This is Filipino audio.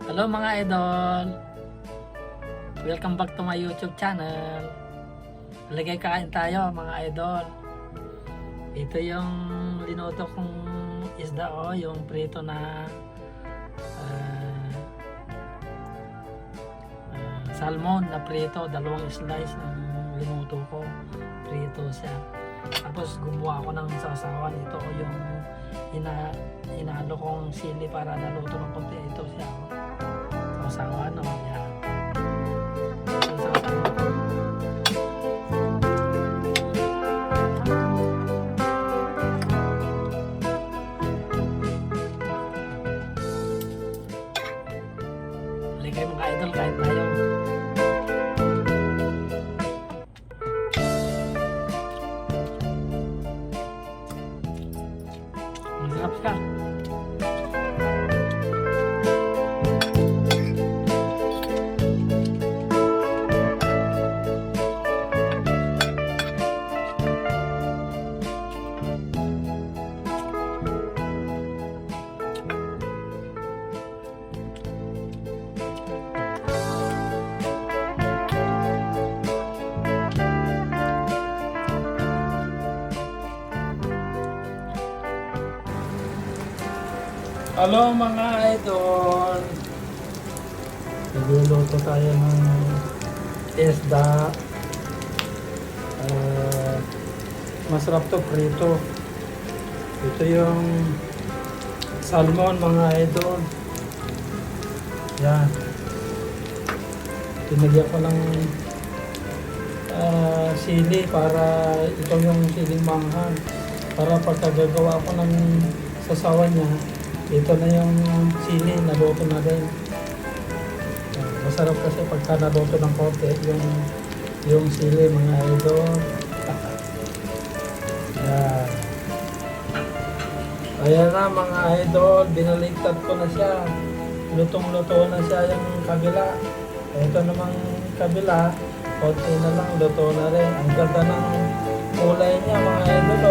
Hello mga idol! Welcome back to my YouTube channel. Halagay kain tayo mga idol. Ito yung linuto kong isda yung prito na salmon na prito. Dalawang slice ng linuto ko. Prito siya. Tapos gumawa ako ng sasawan. Ito yung hinalo kong sili para naluto ng konti. Ito siya. Sasawan yan. Halika mga idol, kain tayo. Masarap ka. Hello mga idol! Nagluluto tayo ng isda. Masarap to prito. Ito yung salmon mga idol. Yan. Tinagyan ko ng sili para ito yung siling manghang. Para pagkagagawa ko ng sasawan niya, ito na yung sili, naluto na rin. Masarap kasi pagka naluto ng konti yung sili mga idol. Yan. Ayan na mga idol, binaligtad ko na siya. Lutong-luto na siya yung kabila. Ito namang kabila, konti na lang, luto na rin. Ang ganda ng kulay niya mga idol.